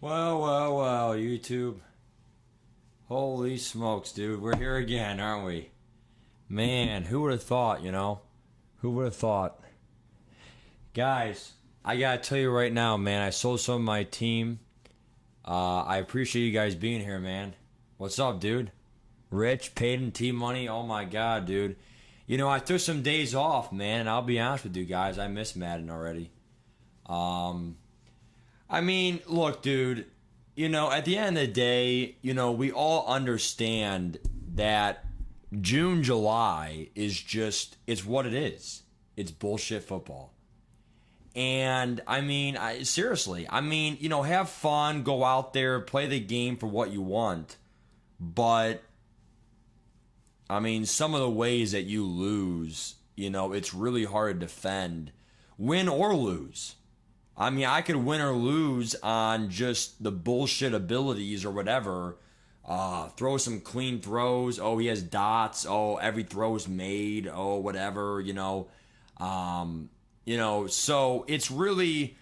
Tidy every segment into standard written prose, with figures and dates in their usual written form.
Well, YouTube. Holy smokes, dude. We're here again, aren't we? Man, who would have thought, you know? Who would have thought? Guys, I gotta tell you right now, man, I sold some of my team. I appreciate you guys being here, man. What's up, dude? Rich, paid in team money. Oh my god, dude. You know, I took some days off, man, and I'll be honest with you guys, I miss Madden already. I mean, look, dude, you know, at the end of the day, you know, we all understand that June, July is just, it's what it is. It's bullshit football. And I mean, seriously, I mean, you know, have fun, go out there, play the game for what you want. But, I mean, some of the ways that you lose, you know, it's really hard to defend, win or lose. I mean, I could win or lose on just the bullshit abilities or whatever. Throw some clean throws. Oh, he has dots. Oh, every throw's made. Oh, whatever, you know. So it's really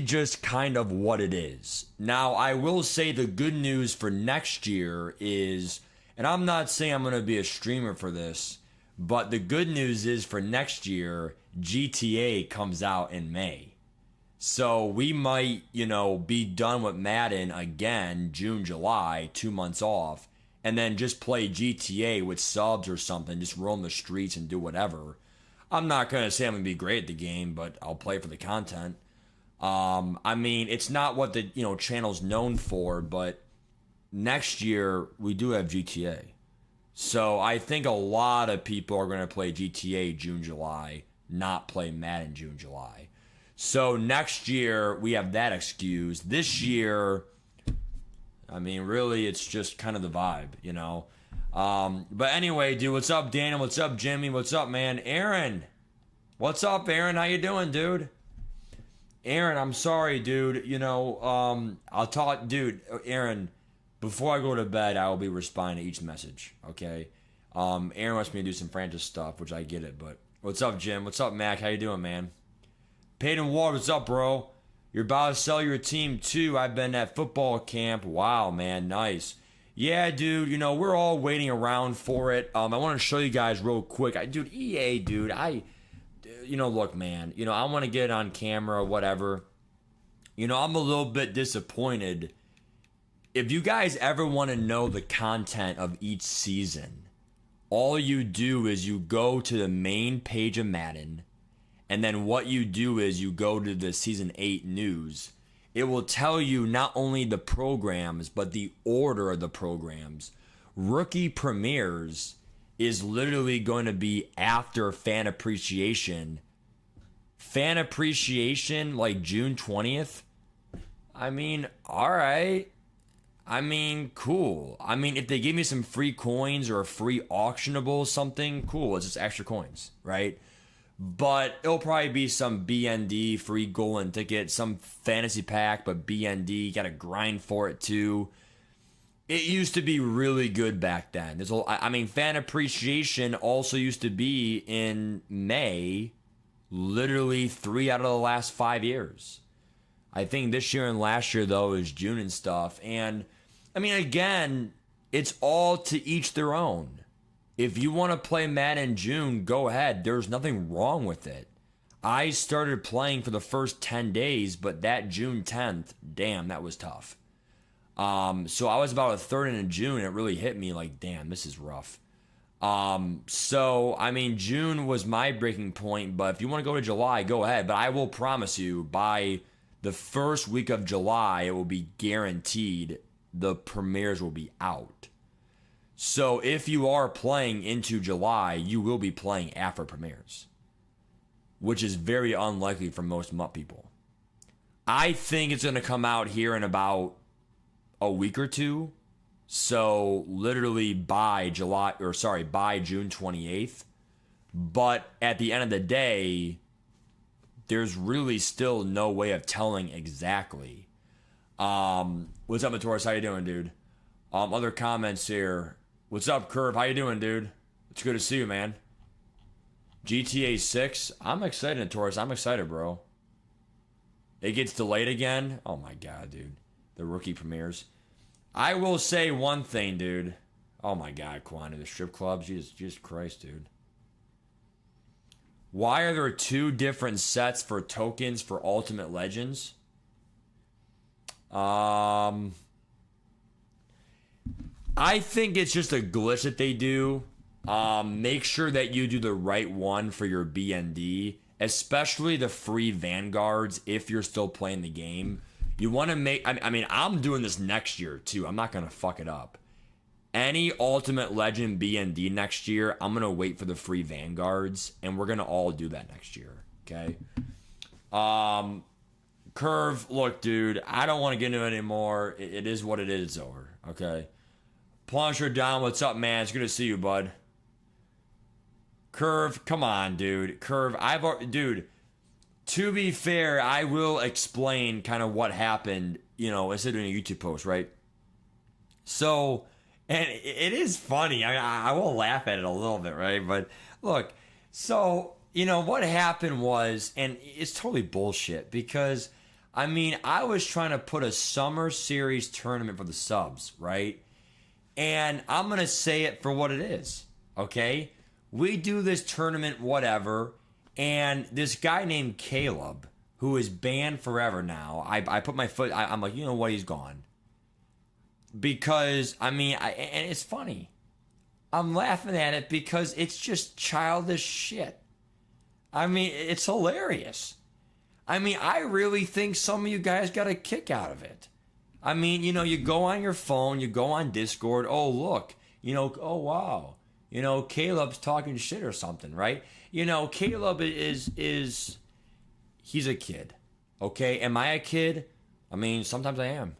just kind of what it is. Now, I will say the good news for next year is, and I'm not saying I'm going to be a streamer for this, but the good news is for next year, GTA comes out in May. So we might, you know, be done with Madden again, June, July, 2 months off, and then just play GTA with subs or something, just roam the streets and do whatever. I'm not going to say I'm going to be great at the game, but I'll play for the content. I mean, it's not what the, you know, channel's known for, but next year we do have GTA. So I think a lot of people are going to play GTA June, July, not play Madden June, July. So next year we have that excuse. This year, I mean, really, it's just kind of the vibe, you know. But anyway, dude, what's up, Daniel? What's up, Jimmy? What's up, man? Aaron, what's up, Aaron? How you doing, dude? Aaron, I'm sorry, dude. You know, I'll talk, dude. Aaron, before I go to bed, I will be responding to each message. Okay. Aaron wants me to do some frantic stuff, which I get it. But what's up, Jim? What's up, Mac? How you doing, man? Peyton Ward, what's up, bro? You're about to sell your team too. I've been at football camp. Wow, man, nice. Yeah, dude, you know, we're all waiting around for it. I want to show you guys real quick. Dude, EA, dude, look, man, you know, I want to get it on camera or whatever. You know, I'm a little bit disappointed. If you guys ever want to know the content of each season, all you do is you go to the main page of Madden, and then what you do is you go to the Season 8 news. It will tell you not only the programs, but the order of the programs. Rookie premieres is literally going to be after fan appreciation. Fan appreciation, like June 20th? I mean, alright. I mean, cool. I mean, if they give me some free coins or a free auctionable something, cool. It's just extra coins, right? But it'll probably be some BND, free golden ticket, some fantasy pack, but BND, gotta grind for it too. It used to be really good back then. I mean, fan appreciation also used to be in May, literally 3 out of the last 5 years. I think this year and last year, though, is June and stuff. And, I mean, again, it's all to each their own. If you want to play Madden in June, go ahead. There's nothing wrong with it. I started playing for the first 10 days, but that June 10th, damn, that was tough. So I was about a third into June, and it really hit me like, damn, this is rough. So, I mean, June was my breaking point, but if you want to go to July, go ahead. But I will promise you, by the first week of July, it will be guaranteed the premieres will be out. So if you are playing into July, you will be playing after premieres, which is very unlikely for most MUT people. I think it's going to come out here in about a week or two. So literally by June 28th. But at the end of the day, there's really still no way of telling exactly. What's up, Matoris? How you doing, dude? Other comments here. What's up, Curve? How you doing, dude? It's good to see you, man. GTA 6. I'm excited, Taurus. I'm excited, bro. It gets delayed again. Oh my god, dude. The rookie premieres. I will say one thing, dude. Oh my god, Kwani, the strip clubs. Jesus Christ, dude. Why are there two different sets for tokens for Ultimate Legends? I think it's just a glitch that they do. Make sure that you do the right one for your BND, especially the free Vanguards if you're still playing the game. You want to make, I mean, I'm doing this next year too. I'm not going to fuck it up. Any Ultimate Legend BND next year, I'm going to wait for the free Vanguards, and we're going to all do that next year, okay? Curve, look, dude, I don't want to get into it anymore. It is what it is. It's over, okay? Plunger down, what's up, man? It's good to see you, bud. Curve, come on, dude. Curve, dude, to be fair, I will explain kind of what happened, you know, instead of doing a YouTube post, right? So, and it is funny. I will laugh at it a little bit, right? But look, so, you know, what happened was, and it's totally bullshit because, I mean, I was trying to put a summer series tournament for the subs, right? And I'm going to say it for what it is, okay? We do this tournament, whatever, and this guy named Caleb, who is banned forever now, I put my foot, I'm like, you know what, he's gone. Because, I mean, and it's funny. I'm laughing at it because it's just childish shit. I mean, it's hilarious. I mean, I really think some of you guys got a kick out of it. I mean, you know, you go on your phone, you go on Discord, oh, look, you know, oh, wow. You know, Caleb's talking shit or something, right? You know, Caleb is he's a kid, okay? Am I a kid? I mean, sometimes I am,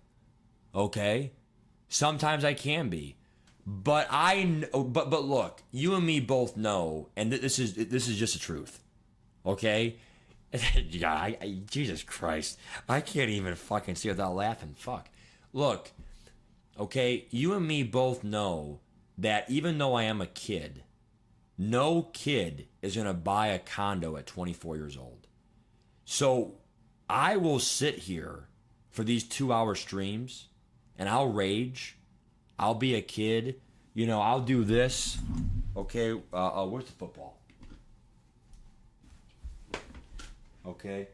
okay? Sometimes I can be, but but look, you and me both know, and this is just the truth, okay? Yeah, Jesus Christ, I can't even fucking see without laughing. Fuck, look, okay, you and me both know that even though I am a kid, no kid is gonna buy a condo at 24 years old. So I will sit here for these 2-hour streams and I'll rage. I'll be a kid. You know, I'll do this. Okay, where's the football? Okay.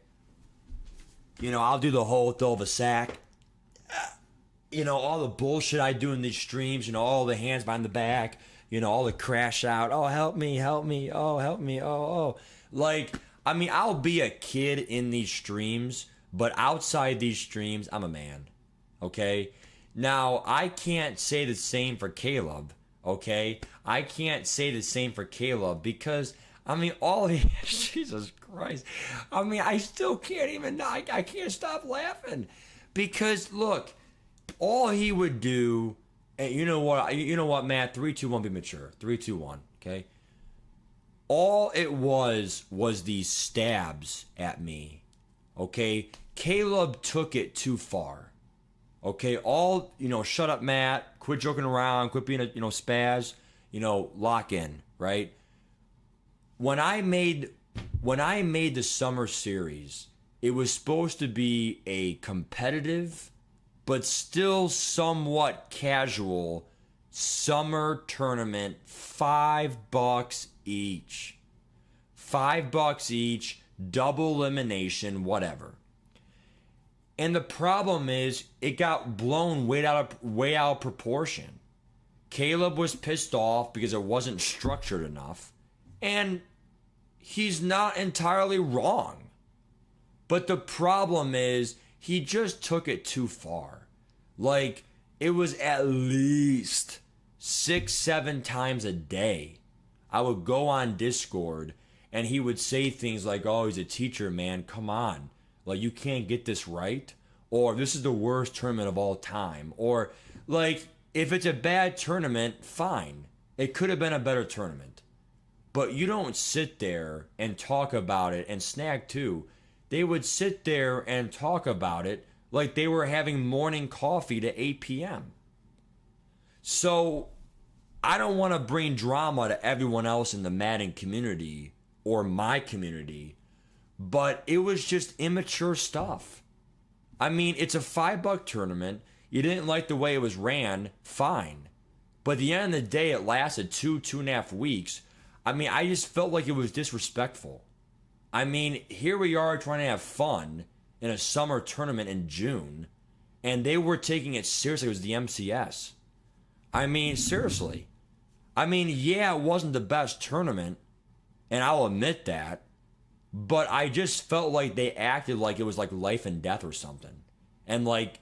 You know, I'll do the whole throw of a sack. You know, all the bullshit I do in these streams, you know, all the hands behind the back, you know, all the crash out. Oh, help me. Oh, help me. Oh. Like, I mean, I'll be a kid in these streams, but outside these streams, I'm a man. Okay? Now, I can't say the same for Caleb, okay? I can't say the same for Caleb because, I mean, all he... Jesus Christ. I mean, I still can't even... I can't stop laughing because, look, all he would do... And you know what, Matt? 3, 2, 1, be mature. 3, 2, 1, okay? All it was these stabs at me, okay? Caleb took it too far. Okay, all, you know, shut up, Matt. Quit joking around. Quit being a, you know, spaz. You know, lock in, right? When I made the summer series, it was supposed to be a competitive, but still somewhat casual summer tournament. $5 each. $5 each, double elimination, whatever. And the problem is, it got blown way out of proportion. Caleb was pissed off because it wasn't structured enough. And he's not entirely wrong. But the problem is, he just took it too far. Like, it was at least 6, 7 times a day. I would go on Discord, and he would say things like, oh, he's a teacher, man, come on. Like, you can't get this right. Or this is the worst tournament of all time. Or, like, if it's a bad tournament, fine. It could have been a better tournament. But you don't sit there and talk about it. And Snag, too. They would sit there and talk about it like they were having morning coffee to 8 p.m. So, I don't want to bring drama to everyone else in the Madden community or my community. but it was just immature stuff. I mean, it's a $5 tournament. You didn't like the way it was ran, fine. But at the end of the day, it lasted 2.5 weeks. I mean, I just felt like it was disrespectful. I mean, here we are trying to have fun in a summer tournament in June, and they were taking it seriously. It was the MCS. I mean, seriously. I mean, yeah, it wasn't the best tournament, and I'll admit that, but I just felt like they acted like it was like life and death or something. And like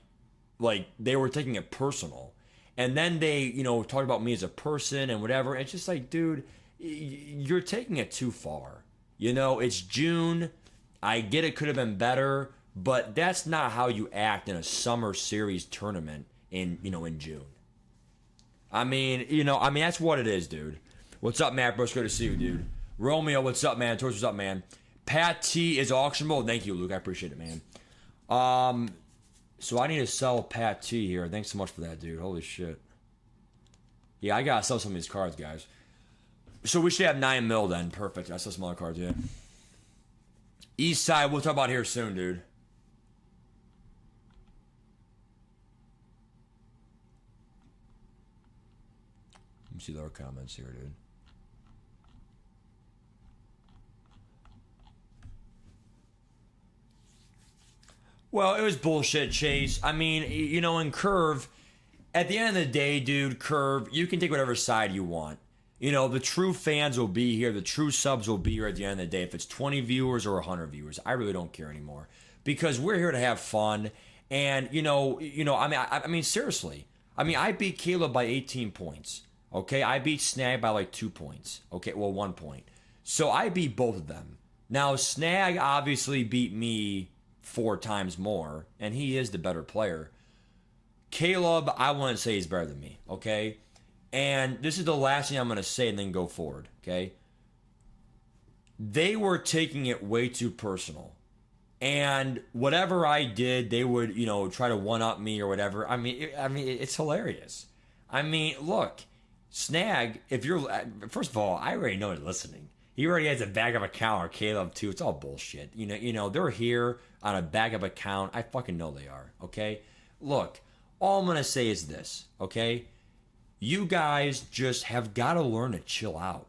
they were taking it personal. And then they, talked about me as a person and whatever. It's just like, dude, you're taking it too far. It's June. I get it could have been better, but that's not how you act in a summer series tournament in June. I mean, that's what it is, dude. What's up, Matt? Bro, it's good to see you, dude. Romeo, what's up, man? Torch, what's up, man? Pat T is auctionable. Thank you, Luke. I appreciate it, man. So I need to sell Pat T here. Thanks so much for that, dude. Holy shit. Yeah, I gotta sell some of these cards, guys. So we should have 9 mil then. Perfect. I sell some other cards, yeah. East Side, we'll talk about here soon, dude. Let me see the other comments here, dude. Well, it was bullshit, Chase. I mean, in Curve, at the end of the day, dude, Curve, you can take whatever side you want. The true fans will be here. The true subs will be here at the end of the day. If it's 20 viewers or 100 viewers, I really don't care anymore. Because we're here to have fun. And, I mean, seriously. I mean, I beat Caleb by 18 points. Okay? I beat Snag by like 2 points. Okay? Well, 1 point. So I beat both of them. Now, Snag obviously beat me 4 times more, and he is the better player. Caleb, I wouldn't say he's better than me, okay? And this is the last thing I'm going to say and then go forward, okay? They were taking it way too personal. And whatever I did, they would, try to one-up me or whatever. I mean, it's hilarious. I mean, look, Snag, if you're... First of all, I already know they're listening. He already has a backup account, or Caleb too. It's all bullshit. They're here on a backup account. I fucking know they are, okay? Look, all I'm going to say is this, okay? You guys just have got to learn to chill out.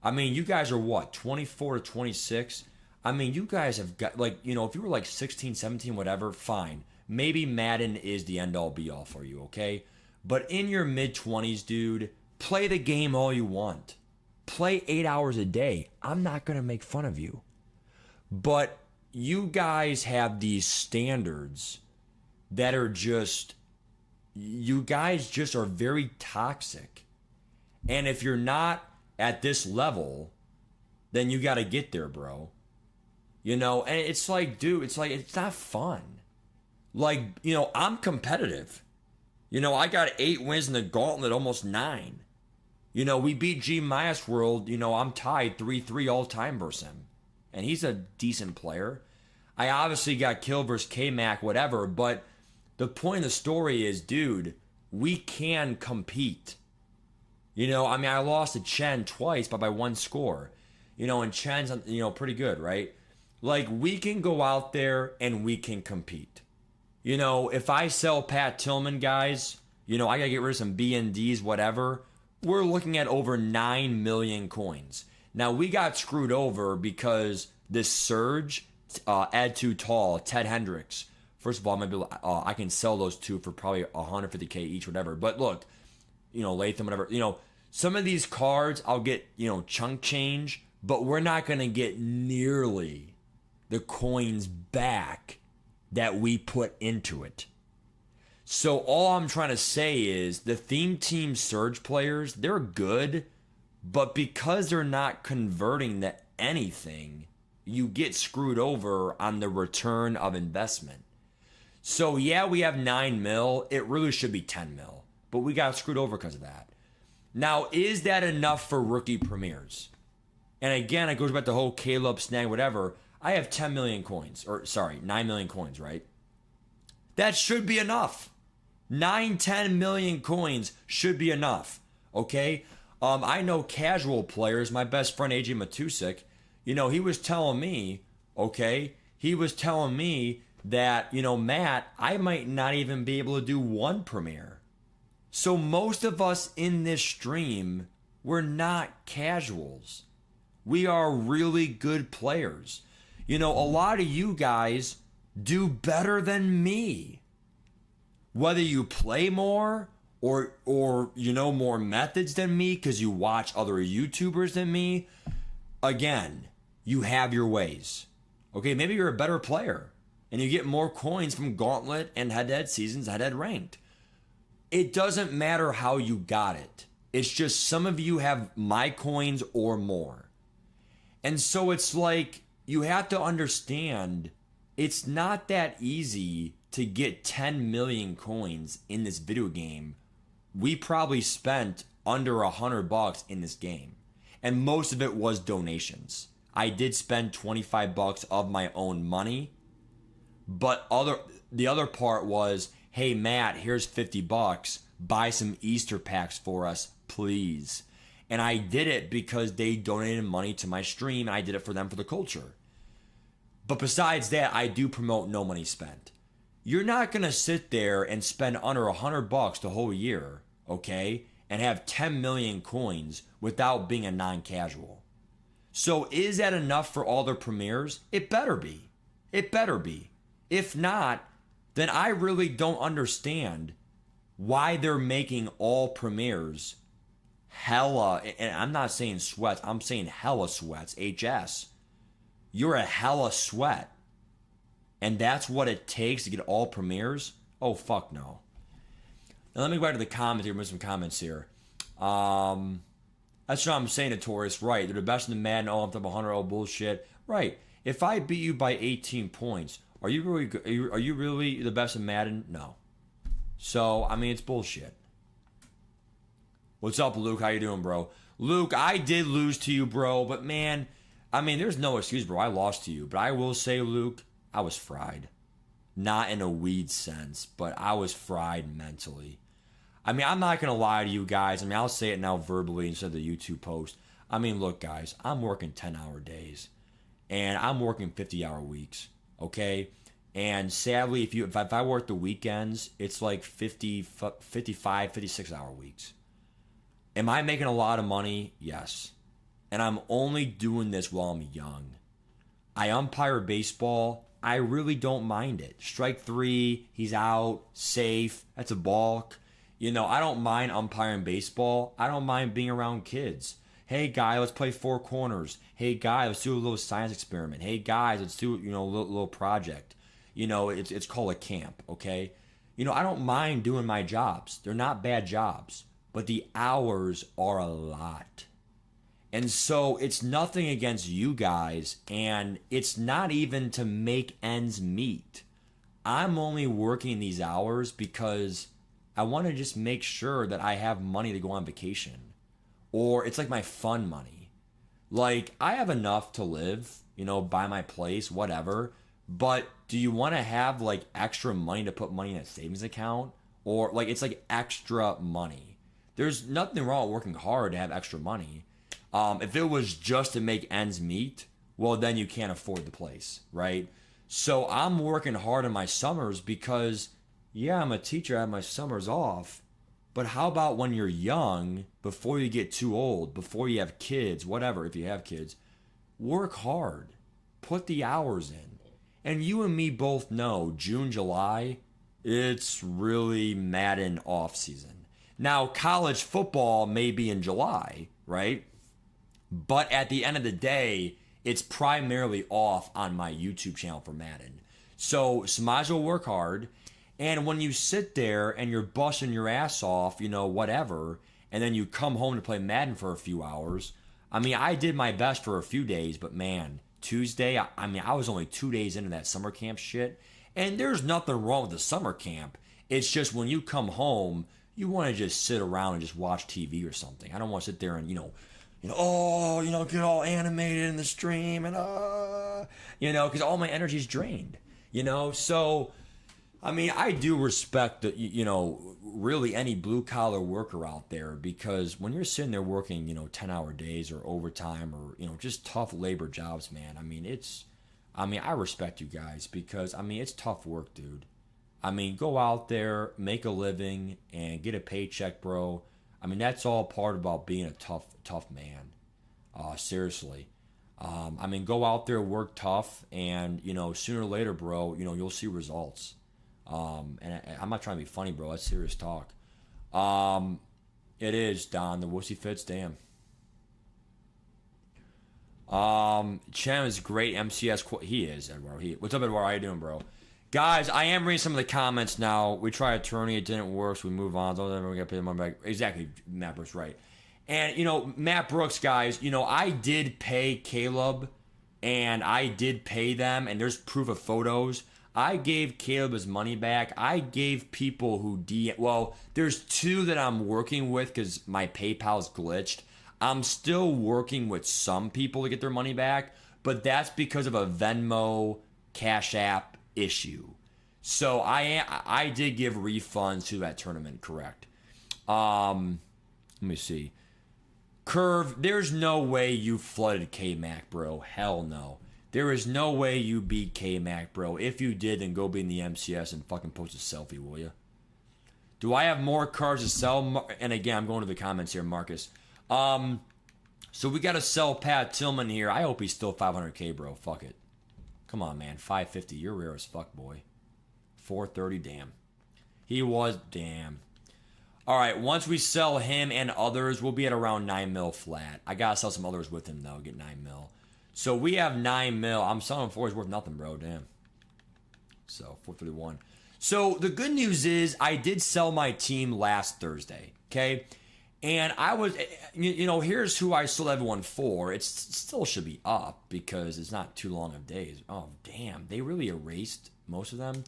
I mean, you guys are what, 24 to 26? I mean, you guys have got, if you were like 16, 17, whatever, fine. Maybe Madden is the end-all, be-all for you, okay? But in your mid-20s, dude, play the game all you want. Play 8 hours a day. I'm not going to make fun of you. But you guys have these standards that are just, you guys just are very toxic. And if you're not at this level, then you got to get there, bro. And it's like, dude, it's not fun. Like, I'm competitive. I got 8 wins in the gauntlet, almost 9. We beat G Myas World. I'm tied 3-3 all time versus him. And he's a decent player. I obviously got killed versus K-Mac, whatever. But the point of the story is, dude, we can compete. I lost to Chen twice, but by 1 score. And Chen's, pretty good, right? Like, we can go out there and we can compete. If I sell Pat Tillman, guys, I got to get rid of some BNDs, whatever. We're looking at over 9 million coins. Now, we got screwed over because this surge, Ed Too Tall, Ted Hendricks. First of all, I can sell those 2 for probably 150K each, whatever. But look, Latham, whatever. Some of these cards I'll get, chunk change, but we're not going to get nearly the coins back that we put into it. So all I'm trying to say is the theme team surge players, they're good, but because they're not converting to anything, you get screwed over on the return of investment. So yeah, we have 9 mil. It really should be 10 mil, but we got screwed over because of that. Now, is that enough for rookie premieres? And again, it goes back to the whole Caleb, Snag, whatever. I have 10 million coins, 9 million coins, right? That should be enough. 10 million coins should be enough, okay? I know casual players, my best friend AJ Matusik, he was telling me, Okay? He was telling me that, Matt, I might not even be able to do one premiere. So most of us in this stream, we're not casuals. We are really good players. A lot of you guys do better than me. Whether you play more or more methods than me because you watch other YouTubers than me, again, you have your ways. Okay, maybe you're a better player and you get more coins from Gauntlet and head-to-head seasons, head-to-head ranked. It doesn't matter how you got it. It's just some of you have my coins or more. And so it's like you have to understand it's not that easy to get 10 million coins in this video game. We probably spent under $100 in this game. And most of it was donations. I did spend $25 of my own money. But the other part was, hey Matt, here's $50. Buy some Easter packs for us, please. And I did it because they donated money to my stream. And I did it for them for the culture. But besides that, I do promote no money spent. You're not going to sit there and spend under $100 the whole year, okay, and have 10 million coins without being a non-casual. So is that enough for all their premieres? It better be. It better be. If not, then I really don't understand why they're making all premieres hella, and I'm not saying sweats, I'm saying hella sweats, HS. You're a hella sweat. And that's what it takes to get all premieres? Oh, fuck no. Now let me go back to the comments here, move some comments here. That's what I'm saying, Notorious. Right, they're the best in the Madden. Oh, I'm top 100. Oh, bullshit. Right. If I beat you by 18 points, are you really good? Are you really the best in Madden? No. So, I mean, it's bullshit. What's up, Luke? How you doing, bro? Luke, I did lose to you, bro. But, man, I mean, there's no excuse, bro. I lost to you. But I will say, Luke, I was fried. Not in a weed sense, but I was fried mentally. I mean, I'm not going to lie to you guys. I mean, I'll say it now verbally instead of the YouTube post. I mean, look, guys, I'm working 10-hour days. And I'm working 50-hour weeks, okay? And sadly, if I work the weekends, it's like 55, 56-hour weeks. Am I making a lot of money? Yes. And I'm only doing this while I'm young. I umpire baseball. I really don't mind it. Strike three, he's out, safe, that's a balk. I don't mind umpiring baseball. I don't mind being around kids. Hey, guy, let's play four corners. Hey, guy, let's do a little science experiment. Hey, guys, let's do, a little project. It's called a camp, okay? I don't mind doing my jobs. They're not bad jobs, but the hours are a lot. And so it's nothing against you guys, and it's not even to make ends meet. I'm only working these hours because I want to just make sure that I have money to go on vacation. Or it's like my fun money. Like, I have enough to live, buy my place, whatever. But do you want to have, like, extra money to put money in a savings account? Or, like, it's like extra money. There's nothing wrong with working hard to have extra money. If it was just to make ends meet, well, then you can't afford the place, right? So I'm working hard in my summers because, yeah, I'm a teacher, I have my summers off. But how about when you're young, before you get too old, before you have kids, whatever, if you have kids, work hard. Put the hours in. And you and me both know, June, July, it's really Madden offseason. Now, college football may be in July, right? But at the end of the day, it's primarily off on my YouTube channel for Madden. So might as well work hard. And when you sit there and you're busting your ass off, whatever, and then you come home to play Madden for a few hours, I mean, I did my best for a few days, but man, Tuesday, I was only 2 days into that summer camp shit. And there's nothing wrong with the summer camp. It's just when you come home, you want to just sit around and just watch TV or something. I don't want to sit there and, get all animated in the stream and, because all my energy is drained, So, I mean, I do respect, really any blue-collar worker out there because when you're sitting there working, 10-hour days or overtime or, just tough labor jobs, man, I mean, I mean, I respect you guys because, I mean, it's tough work, dude. I mean, go out there, make a living, and get a paycheck, bro. I mean, that's all part about being a tough man. Seriously. I mean, go out there, work tough, and, sooner or later, bro, you'll see results. I'm not trying to be funny, bro. That's serious talk. It is, Don. The wussy fits, damn. Chem is great. MCS. He is, Edward. What's up, Edward? How you doing, bro? Guys, I am reading some of the comments now. We tried attorney, it didn't work, so we move on. Don't ever get paid the money back. Exactly, Matt Brooks, right. And, Matt Brooks, guys, I did pay Caleb, and I did pay them, and there's proof of photos. I gave Caleb his money back. I gave people who well, there's two that I'm working with because my PayPal's glitched. I'm still working with some people to get their money back, but that's because of a Venmo Cash App issue. So I did give refunds to that tournament, correct. Let me see. Curve, there's no way you flooded K-Mac, bro. Hell no. There is no way you beat K-Mac, bro. If you did, then go be in the MCS and fucking post a selfie, will you? Do I have more cards to sell? And again, I'm going to the comments here, Marcus. So we got to sell Pat Tillman here. I hope he's still 500K, bro. Fuck it. Come on, man. 550. You're rare as fuck, boy. 430. Damn. He was. Damn. All right. Once we sell him and others, we'll be at around 9 mil flat. I got to sell some others with him, though. Get 9 mil. So we have 9 mil. I'm selling him for. He's worth nothing, bro. Damn. So 431. So the good news is I did sell my team last Thursday. Okay. And I was, here's who I sold everyone for. It still should be up because it's not too long of days. Oh, damn. They really erased most of them.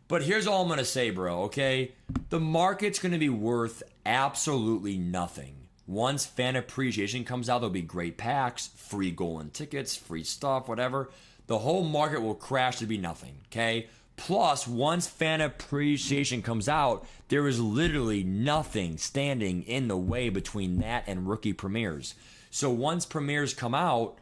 But here's all I'm going to say, bro, okay? The market's going to be worth absolutely nothing. Once fan appreciation comes out, there'll be great packs, free golden tickets, free stuff, whatever. The whole market will crash to be nothing, okay? Plus, once fan appreciation comes out, there is literally nothing standing in the way between that and rookie premieres. So once premieres come out,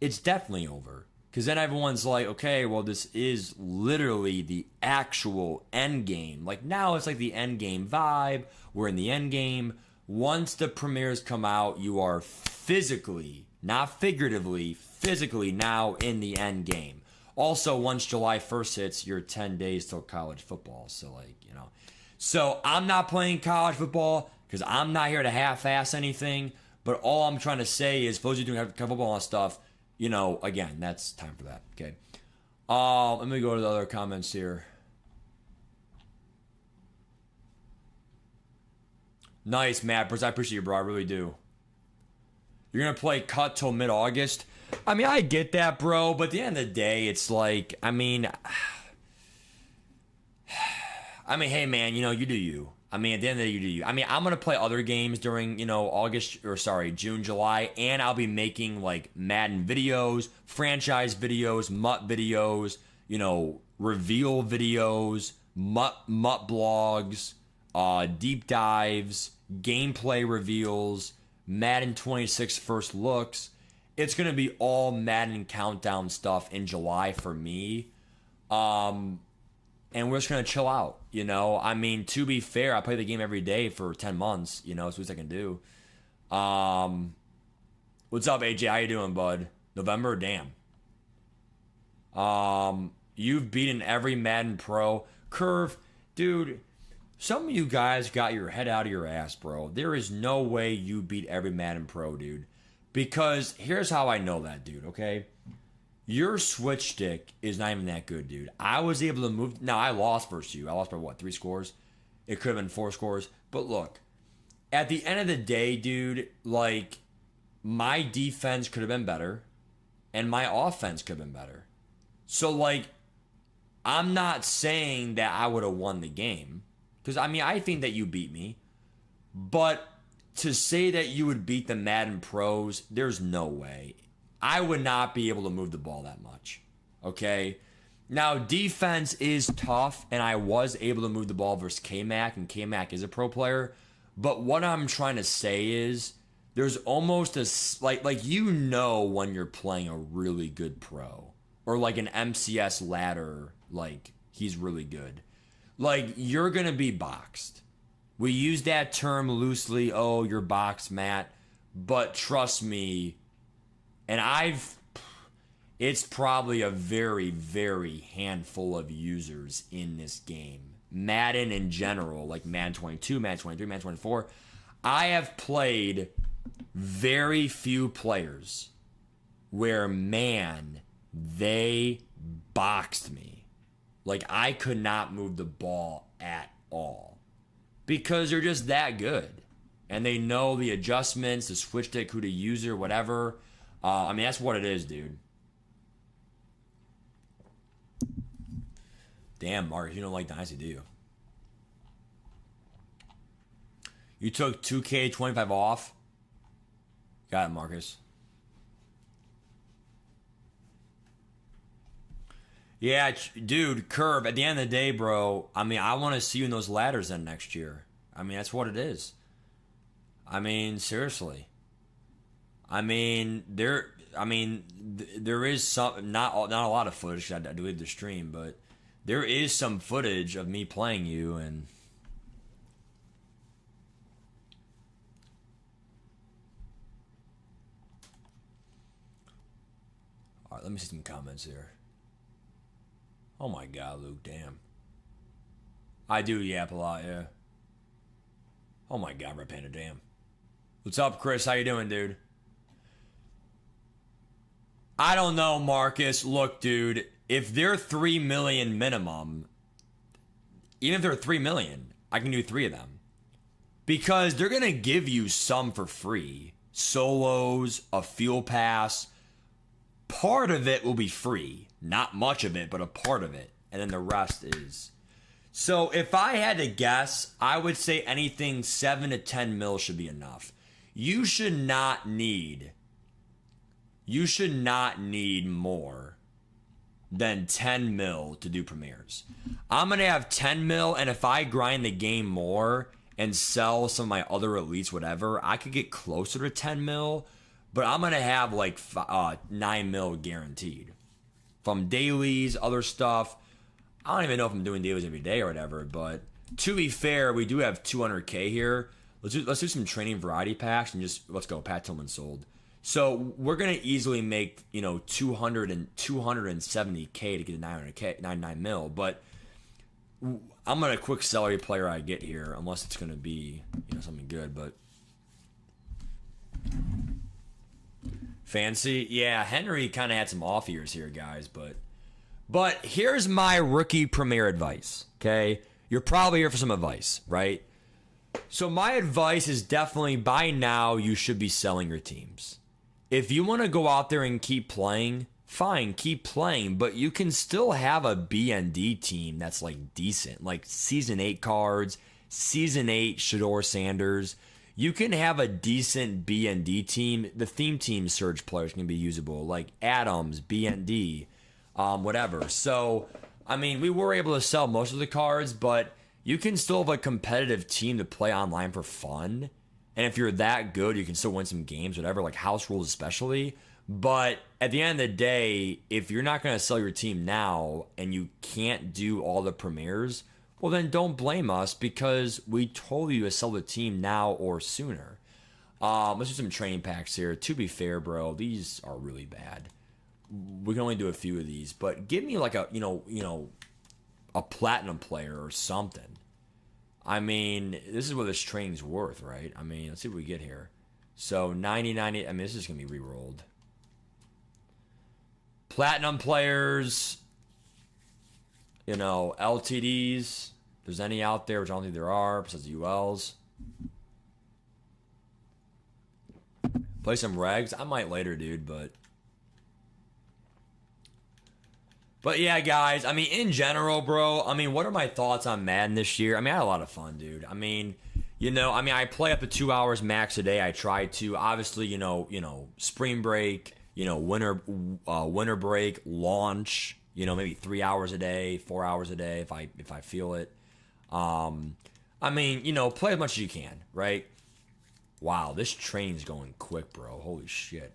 it's definitely over. Because then everyone's like, okay, well, this is literally the actual end game. Like now it's like the end game vibe. We're in the end game. Once the premieres come out, you are physically, not figuratively, physically now in the end game. Also, once July 1st hits, you're 10 days till college football. So, So, I'm not playing college football because I'm not here to half-ass anything. But all I'm trying to say is, for those of you doing college football and stuff, again, that's time for that. Okay. Let me go to the other comments here. Nice, Matt. I appreciate you, bro. I really do. You're going to play cut till mid-August? I mean, I get that, bro, but at the end of the day, it's like, hey, man, you do you. I mean, at the end of the day, you do you. I mean, I'm going to play other games during, June, July, and I'll be making, Madden videos, franchise videos, MUT videos, reveal videos, MUT blogs, deep dives, gameplay reveals, Madden 26 first looks. It's going to be all Madden countdown stuff in July for me. And we're just going to chill out, I mean, to be fair, I play the game every day for 10 months, it's the least I can do. What's up, AJ? How you doing, bud? November? Damn. You've beaten every Madden Pro. Curve, dude, some of you guys got your head out of your ass, bro. There is no way you beat every Madden Pro, dude. Because here's how I know that, dude, okay? Your switch stick is not even that good, dude. I was able to move. Now, I lost versus you. I lost by, 3 scores? It could have been 4 scores. But look, at the end of the day, dude, my defense could have been better. And my offense could have been better. So, I'm not saying that I would have won the game. Because, I think that you beat me. But to say that you would beat the Madden pros, there's no way. I would not be able to move the ball that much. Okay? Now, defense is tough, and I was able to move the ball versus K-Mac, and K-Mac is a pro player. But what I'm trying to say is there's almost a... when you're playing a really good pro. or like an MCS ladder, like he's really good. Like you're gonna be boxed. We use that term loosely. Oh, you're boxed, Matt. But trust me, and it's probably a very, very handful of users in this game. Madden in general, like Madden 22, Madden 23, Madden 24. I have played very few players where, man, they boxed me. Like, I could not move the ball at all because they're just that good. And they know the adjustments, the switch stick, who to use or whatever. I mean, that's what it is, dude. Damn, Marcus, you don't like Dynasty, do you? You took 2K25 off? Got it, Marcus. Yeah, dude, Curve, at the end of the day, bro, I mean, I want to see you in those ladders then next year. I mean, that's what it is. I mean, seriously. I mean, there is some, not a lot of footage. I do leave the stream, but there is some footage of me playing you, and all right, let me see some comments here. Oh my God, Luke, damn. I do yap a lot, yeah. Oh my God, Red Panda, damn. What's up, Chris? How you doing, dude? I don't know, Marcus. Look, dude, if they're 3 million minimum, even if they're 3 million, I can do 3 of them. Because they're going to give you some for free. Solos, a fuel pass. Part of it will be free. Not much of it, but a part of it. And then the rest is. So if I had to guess, I would say anything 7 to 10 mil should be enough. You should not need more than 10 mil to do premieres. I'm going to have 10 mil, and if I grind the game more and sell some of my other elites, whatever, I could get closer to 10 mil, but I'm going to have like 9 mil guaranteed. From dailies, other stuff. I don't even know if I'm doing dailies every day or whatever, but to be fair, we do have 200K here. Let's do some training variety packs and just let's go. Pat Tillman sold. So we're gonna easily make 270K to get a 900K 99 mil. But I'm gonna quick sell every player I get here unless it's gonna be something good. But fancy, yeah. Henry kind of had some off years here, guys. But here's my rookie premier advice. Okay, you're probably here for some advice, right? So my advice is definitely by now you should be selling your teams. If you want to go out there and keep playing, fine, keep playing, but you can still have a BND team that's like decent, like Season 8 cards, Season 8 Shador Sanders. You can have a decent BND team. The theme team surge players can be usable, like Adams, BND, whatever. So, I mean, we were able to sell most of the cards, but you can still have a competitive team to play online for fun. And if you're that good, you can still win some games, whatever, like house rules especially. But at the end of the day, if you're not going to sell your team now and you can't do all the premieres, well, then don't blame us because we told you to sell the team now or sooner. Let's do some training packs here. To be fair, bro, these are really bad. We can only do a few of these, but give me like a, a platinum player or something. I mean, this is what this training's worth, right? I mean, let's see what we get here. So 90. I mean, this is going to be re-rolled. Platinum players, LTDs. If there's any out there, which I don't think there are, besides the ULs. Play some regs. I might later, dude, But yeah, guys, I mean, in general, bro, I mean, what are my thoughts on Madden this year? I mean, I had a lot of fun, dude. I mean, I play up to 2 hours max a day. I try to, obviously, spring break, winter break, launch, maybe 3 hours a day, 4 hours a day if I feel it. I mean, play as much as you can, right? Wow, this train's going quick, bro. Holy shit.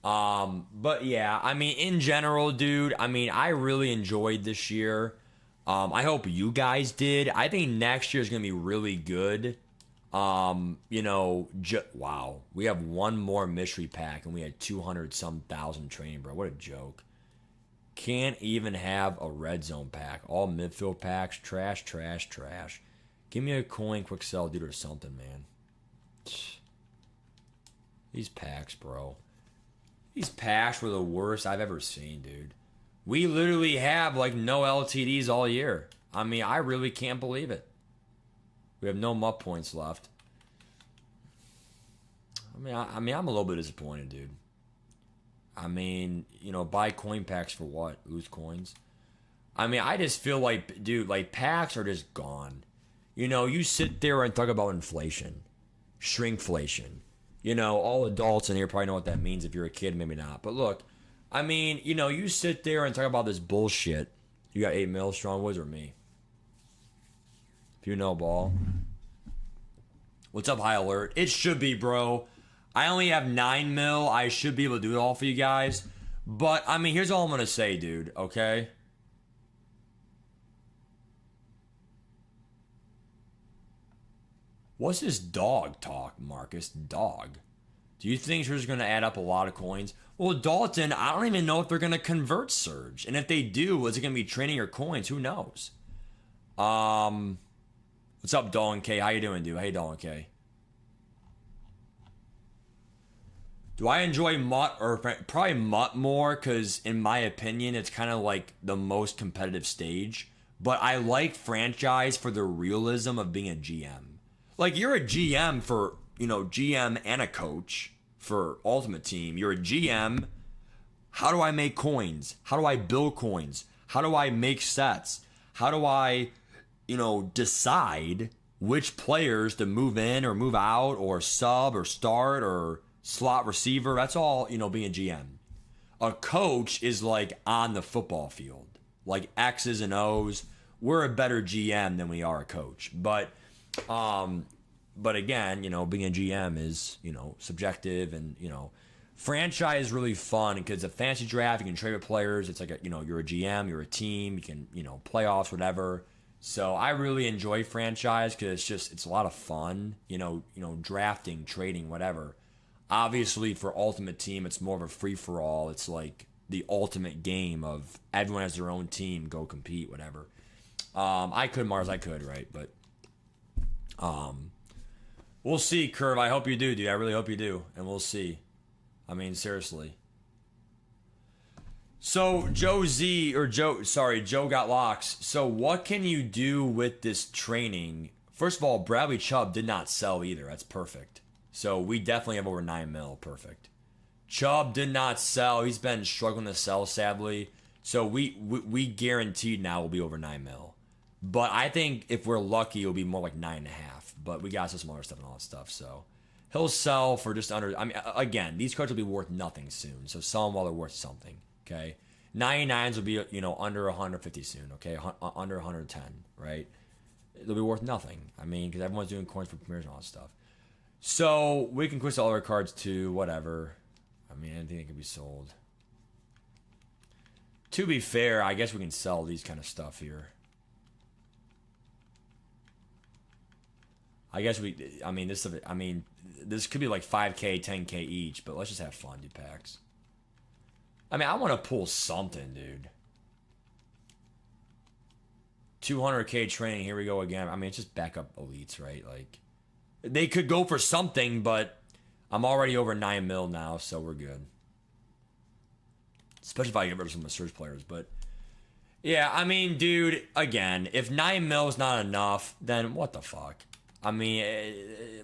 But yeah, I mean, in general, dude, I mean, I really enjoyed this year. I hope you guys did. I think next year is going to be really good. Wow, we have one more mystery pack and we had 200 some thousand training, bro. What a joke. Can't even have a red zone pack. All midfield packs, trash, trash, trash. Give me a coin, quick sell, dude, or something, man. These packs, bro. These packs were the worst I've ever seen, dude. We literally have like no LTDs all year. I mean, I really can't believe it. We have no MUT points left. I mean, I'm a little bit disappointed, dude. I mean, buy coin packs for what? Lose coins? I mean, I just feel like, dude, like packs are just gone. You sit there and talk about inflation, shrinkflation. All adults in here probably know what that means. If you're a kid, maybe not. But look, I mean, you sit there and talk about this bullshit. You got 8 mil, Strong Woods, or me? If you know, ball. What's up, High Alert? It should be, bro. I only have 9 mil. I should be able to do it all for you guys. But, I mean, here's all I'm going to say, dude, okay? What's this dog talk, Marcus? Dog. Do you think you're just going to add up a lot of coins? Well, Dalton, I don't even know if they're going to convert Surge. And if they do, is it going to be training or coins? Who knows? What's up, Dolan K? How you doing, dude? Hey, Dolan K. Do I enjoy MUT or probably MUT more? Because in my opinion, it's kind of like the most competitive stage. But I like franchise for the realism of being a GM. Like, you're a GM for, GM and a coach for Ultimate Team. You're a GM. How do I make coins? How do I build coins? How do I make sets? How do I, decide which players to move in or move out or sub or start or slot receiver? That's all, being a GM. A coach is like on the football field, like X's and O's. We're a better GM than we are a coach. But again, being a GM is, subjective, and, franchise is really fun because it's a fantasy draft. You can trade with players. It's like, you're a GM, you're a team, you can, playoffs, whatever. So I really enjoy franchise because it's a lot of fun, drafting, trading, whatever. Obviously for Ultimate Team, it's more of a free-for-all. It's like the ultimate game of everyone has their own team, go compete, whatever. I could, Mars, I could, right? But we'll see, Curve. I hope you do, dude. I really hope you do. And we'll see. I mean, seriously. So, Joe got locks. So, what can you do with this training? First of all, Bradley Chubb did not sell either. That's perfect. So, we definitely have over 9 mil. Perfect. Chubb did not sell. He's been struggling to sell, sadly. So, we guaranteed now will be over 9 mil. But I think if we're lucky, it'll be more like 9.5. But we got some other stuff and all that stuff. So, he'll sell for just under. I mean, again, these cards will be worth nothing soon. So, sell them while they're worth something. Okay, 99s will be under 150 soon. Okay, under 110, right? They'll be worth nothing. I mean, because everyone's doing coins for premieres and all that stuff. So we can quit all our cards too. Whatever. I mean, anything that can be sold. To be fair, I guess we can sell these kind of stuff here. I guess this could be like 5K, 10K each, but let's just have fun, dude. Packs. I mean, I want to pull something, dude. 200K training, here we go again. I mean, it's just backup elites, right? Like, they could go for something, but I'm already over 9 mil now, so we're good. Especially if I get rid of some of the surge players, but yeah, I mean, dude, again, if 9 mil is not enough, then what the fuck? I mean,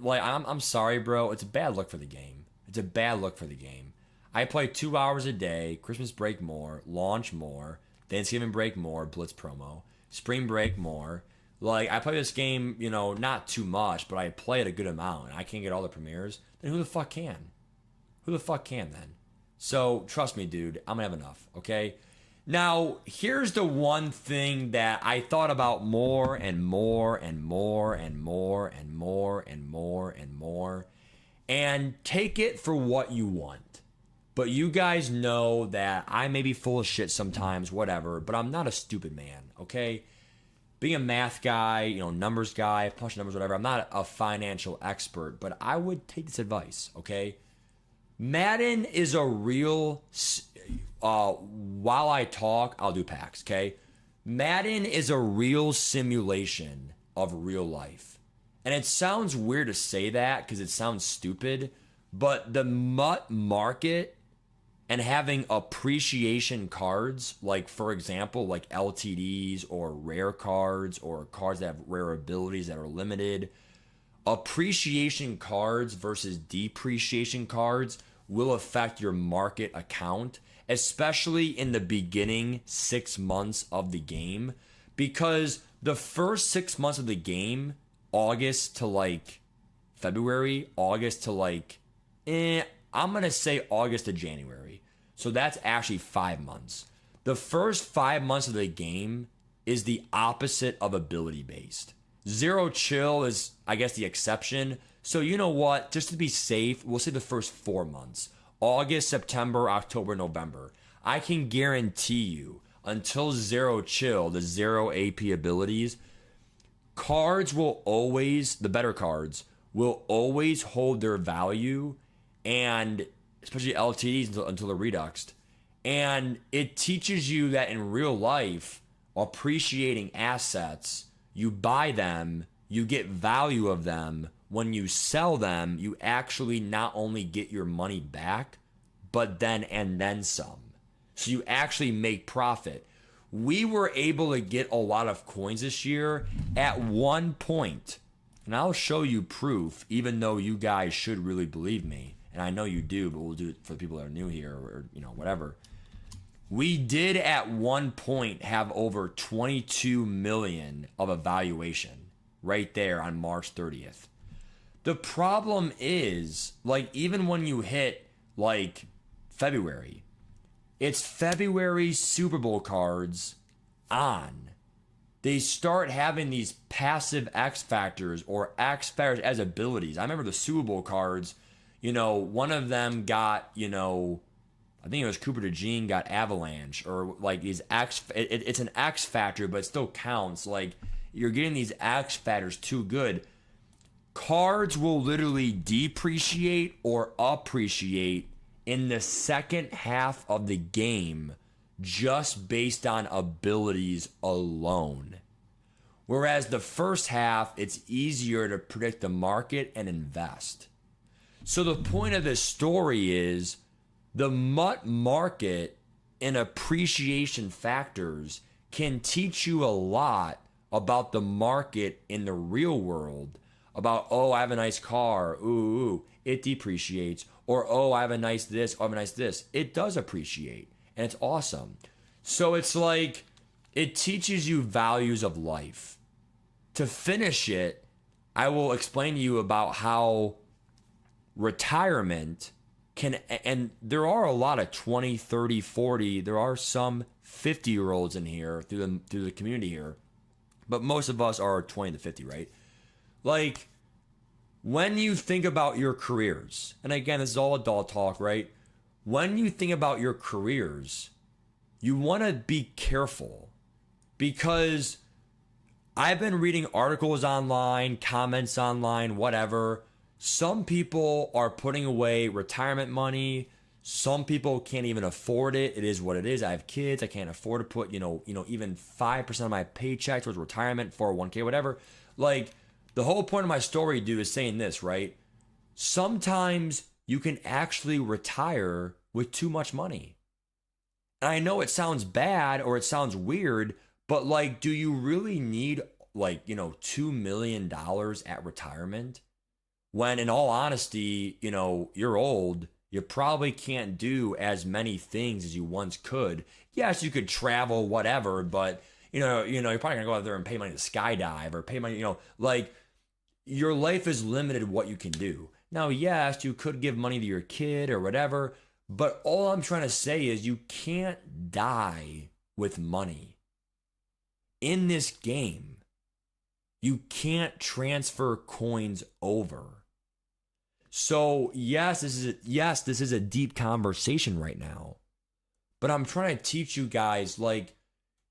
like, I'm sorry, bro. It's a bad look for the game. It's a bad look for the game. I play 2 hours a day, Christmas break more, launch more, Thanksgiving break more, Blitz promo, spring break more. Like, I play this game, not too much, but I play it a good amount, and I can't get all the premieres. Then who the fuck can? Who the fuck can then? So, trust me, dude, I'm gonna have enough, okay? Now, here's the one thing that I thought about more and more and more and more and more and more and more. And take it for what you want. But you guys know that I may be full of shit sometimes, whatever, but I'm not a stupid man, okay? Being a math guy, numbers guy, punch numbers, whatever, I'm not a financial expert, but I would take this advice, okay? Madden is a real, while I talk, I'll do packs, okay? Madden is a real simulation of real life. And it sounds weird to say that because it sounds stupid, but the MUT market and having appreciation cards, like for example, like LTDs or rare cards or cards that have rare abilities that are limited, appreciation cards versus depreciation cards will affect your market account, especially in the beginning 6 months of the game, because the first 6 months of the game, August to like February, August to like, I'm going to say August to January. So that's actually 5 months. The first 5 months of the game is the opposite of ability based. Zero chill is, I guess, the exception. So you know what? Just to be safe, we'll say the first 4 months. August, September, October, November. I can guarantee you, until zero chill, the zero AP abilities, cards will always, the better cards, will always hold their value, and especially LTDs until they're reduxed. And it teaches you that in real life, appreciating assets, you buy them, you get value of them. When you sell them, you actually not only get your money back, but then some. So you actually make profit. We were able to get a lot of coins this year at one point, and I'll show you proof, even though you guys should really believe me. And I know you do, but we'll do it for the people that are new here or whatever. We did at one point have over 22 million of evaluation right there on March 30th. The problem is, like, even when you hit like February, it's February Super Bowl cards on. They start having these passive X factors or X factors as abilities. I remember the Super Bowl cards. One of them got, I think it was Cooper DeJean got Avalanche, or like these X. It's an X factor, but it still counts. Like, you're getting these X factors too good. Cards will literally depreciate or appreciate in the second half of the game just based on abilities alone. Whereas the first half, it's easier to predict the market and invest. So the point of this story is the MUT market and appreciation factors can teach you a lot about the market in the real world. About, oh, I have a nice car. Ooh, it depreciates. Or, oh, I have a nice this. Oh, I have a nice this. It does appreciate. And it's awesome. So it's like, it teaches you values of life. To finish it, I will explain to you about how retirement can, and there are a lot of 20, 30, 40, there are some 50-year-olds in here through the community here, but most of us are 20 to 50, right? Like, when you think about your careers, and again, this is all adult talk, right? When you think about your careers, you want to be careful, because I've been reading articles online, comments online, whatever. Some people are putting away retirement money. Some people can't even afford it. It is what it is. I have kids. I can't afford to put, even 5% of my paycheck towards retirement, 401k, whatever. Like, the whole point of my story, dude, is saying this, right? Sometimes you can actually retire with too much money. And I know it sounds bad or it sounds weird, but like, do you really need like, $2 million at retirement? When in all honesty, you're old, you probably can't do as many things as you once could. Yes, you could travel, whatever, but you're probably gonna go out there and pay money to skydive or pay money, like, your life is limited what you can do. Now, yes, you could give money to your kid or whatever, but all I'm trying to say is you can't die with money. In this game, you can't transfer coins over. So this is a deep conversation right now. But I'm trying to teach you guys, like,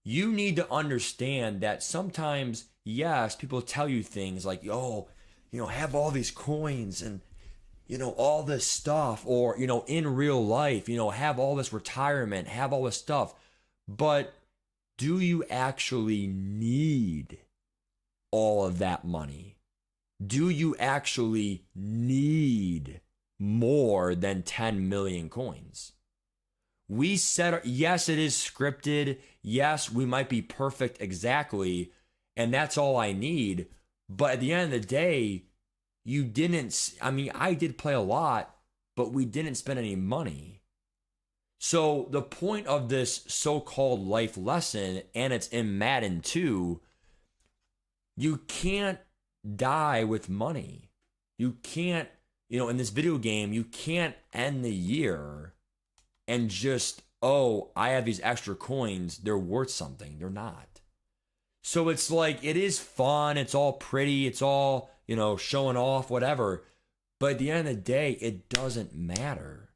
you need to understand that sometimes, yes, people tell you things like, yo, have all these coins and, all this stuff, or, in real life, have all this retirement, have all this stuff. But do you actually need all of that money? Do you actually need more than 10 million coins? We said, yes, it is scripted. Yes, we might be perfect exactly. And that's all I need. But at the end of the day, I did play a lot, but we didn't spend any money. So the point of this so-called life lesson, and it's in Madden too, you can't die with money. You can't, in this video game, you can't end the year and just, oh, I have these extra coins, they're worth something. They're not. So it's like, it is fun, it's all pretty, it's all, showing off, whatever. But at the end of the day, it doesn't matter.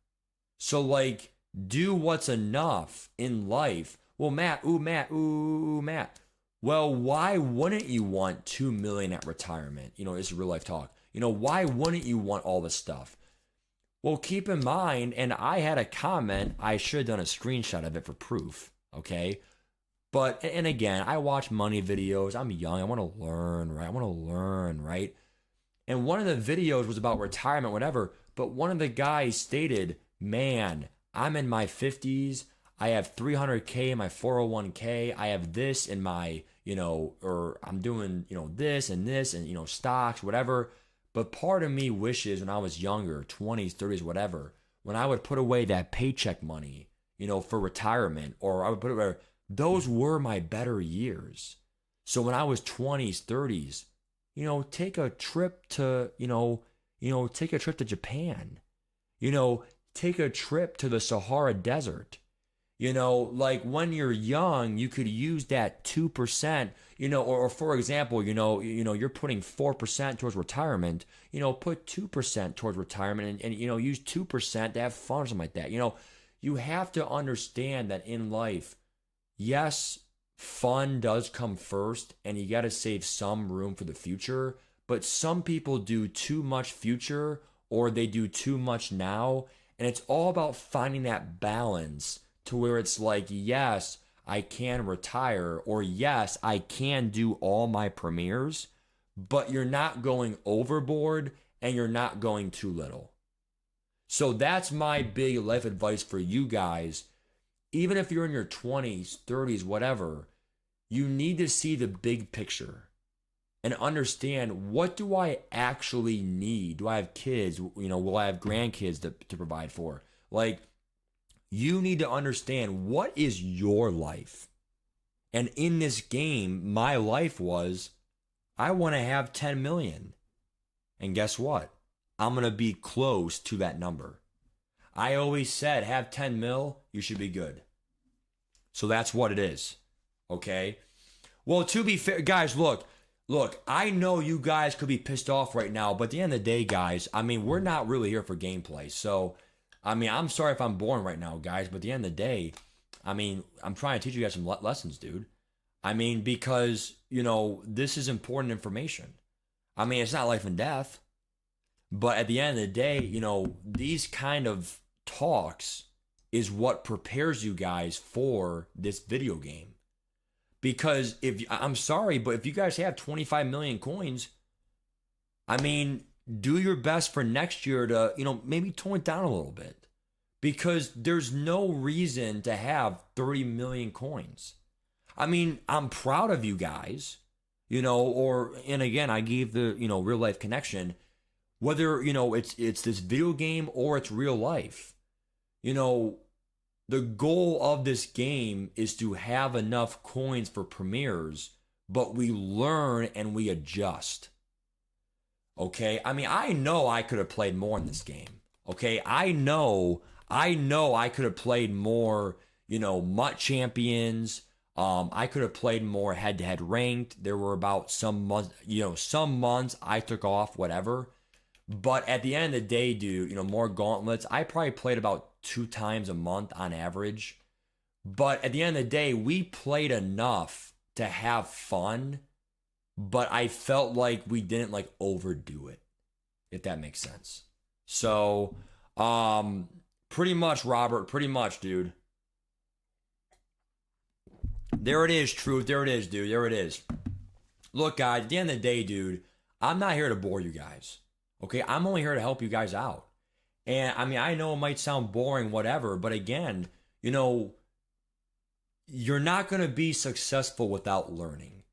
So like, do what's enough in life. Well, Matt. Well, why wouldn't you want 2 million at retirement? It's real life talk. Why wouldn't you want all this stuff? Well, keep in mind, and I had a comment, I should have done a screenshot of it for proof, okay? But, and again, I watch money videos. I'm young. I want to learn, right? And one of the videos was about retirement, whatever. But one of the guys stated, man, I'm in my 50s. I have 300K in my 401k. I have this in my, or I'm doing, this and, stocks, whatever. But part of me wishes when I was younger, 20s, 30s, whatever, when I would put away that paycheck money, for retirement, or I would put it where those were my better years. So when I was 20s, 30s, take a trip to, take a trip to Japan, take a trip to the Sahara Desert. Like when you're young, you could use that 2%, or for example, you're putting 4% towards retirement, put 2% towards retirement and use 2% to have fun or something like that. You have to understand that in life, yes, fun does come first and you got to save some room for the future, but some people do too much future or they do too much now. And it's all about finding that balance to where it's like, yes, I can retire, or yes, I can do all my premieres, but you're not going overboard and you're not going too little. So that's my big life advice for you guys. Even if you're in your 20s, 30s, whatever, you need to see the big picture and understand, what do I actually need? Do I have kids? Will I have grandkids to provide for? Like, you need to understand, what is your life? And in this game, my life was, I want to have 10 million. And guess what? I'm going to be close to that number. I always said, have 10 mil, you should be good. So that's what it is. Okay? Well, to be fair, guys, look, I know you guys could be pissed off right now, but at the end of the day, guys, we're not really here for gameplay. So, I'm sorry if I'm boring right now, guys, but at the end of the day, I'm trying to teach you guys some lessons, dude. Because, this is important information. It's not life and death, but at the end of the day, these kind of talks is what prepares you guys for this video game. Because I'm sorry, but if you guys have 25 million coins, do your best for next year to, maybe tone it down a little bit. Because there's no reason to have 30 million coins. I'm proud of you guys, and again, I gave the, real life connection, whether, it's this video game or it's real life. The goal of this game is to have enough coins for premieres, but we learn and we adjust. Okay? I know I could have played more in this game. Okay? I know I could have played more, MUT champions. I could have played more head-to-head ranked. There were about some months I took off, whatever. But at the end of the day, dude, more gauntlets. I probably played about 2 times a month on average. But at the end of the day, we played enough to have fun, but I felt like we didn't like overdo it, if that makes sense. So, pretty much, Robert, pretty much, dude. There it is, truth. There it is, dude. There it is. Look, guys, at the end of the day, dude, I'm not here to bore you guys. Okay, I'm only here to help you guys out. And I mean, I know it might sound boring, whatever, but again, you're not going to be successful without learning.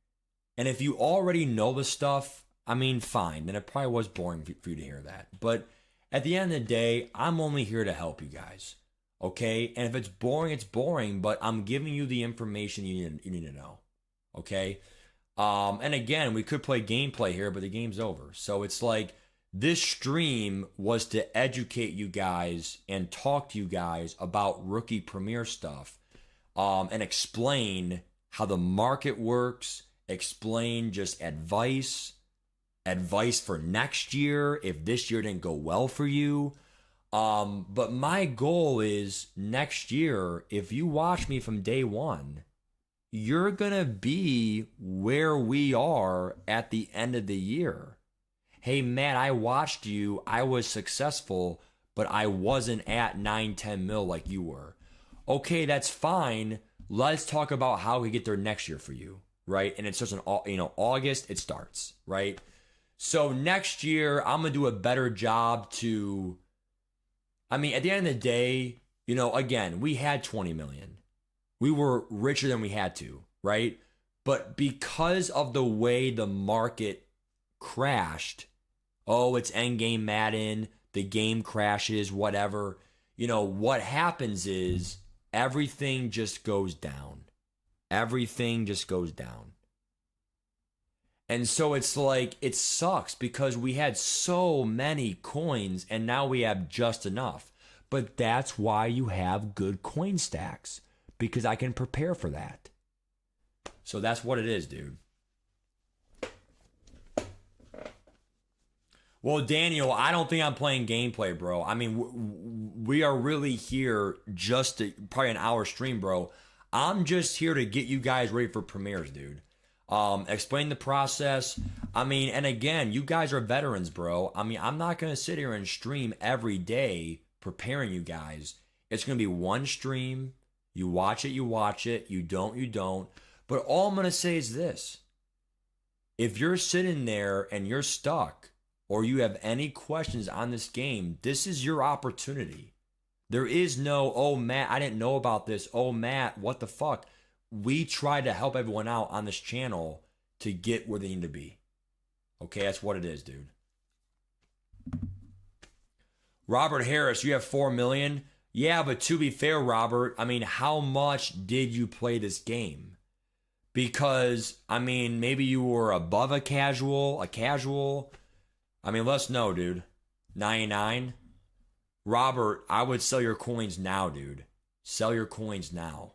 And if you already know the stuff, I mean, fine. Then it probably was boring for you to hear that. But at the end of the day, I'm only here to help you guys. Okay? And if it's boring, it's boring. But I'm giving you the information you need to know. Okay? And again, we could play gameplay here, but the game's over. So it's like this stream was to educate you guys and talk to you guys about rookie premier stuff. And explain how the market works, explain just advice for next year if this year didn't go well for you. But my goal is next year, if you watch me from day one, you're going to be where we are at the end of the year. Hey, Matt, I watched you. I was successful, but I wasn't at 9-10 mil like you were. Okay, that's fine. Let's talk about how we get there next year for you, right? And it's just August, it starts, right? So next year, I'm going to do a better job to, at the end of the day, again, we had 20 million. We were richer than we had to, right? But because of the way the market crashed, it's endgame Madden, the game crashes, whatever, what happens is, everything just goes down. Everything just goes down. And so it's like, it sucks because we had so many coins and now we have just enough. But that's why you have good coin stacks, because I can prepare for that. So that's what it is, dude. Well, Daniel, I don't think I'm playing gameplay, bro. I mean, we are really here just to probably an hour stream, bro. I'm just here to get you guys ready for premieres, dude. Explain the process. And again, you guys are veterans, bro. I'm not going to sit here and stream every day preparing you guys. It's going to be one stream. You watch it, you watch it. You don't, you don't. But all I'm going to say is this. If you're sitting there and you're stuck, or you have any questions on this game, this is your opportunity. There is no, oh, Matt, I didn't know about this. Oh, Matt, what the fuck? We try to help everyone out on this channel to get where they need to be. Okay, that's what it is, dude. Robert Harris, you have 4 million? Yeah, but to be fair, Robert, how much did you play this game? Because, maybe you were above a casual. Let's know, dude. 99. Robert, I would sell your coins now, dude. Sell your coins now.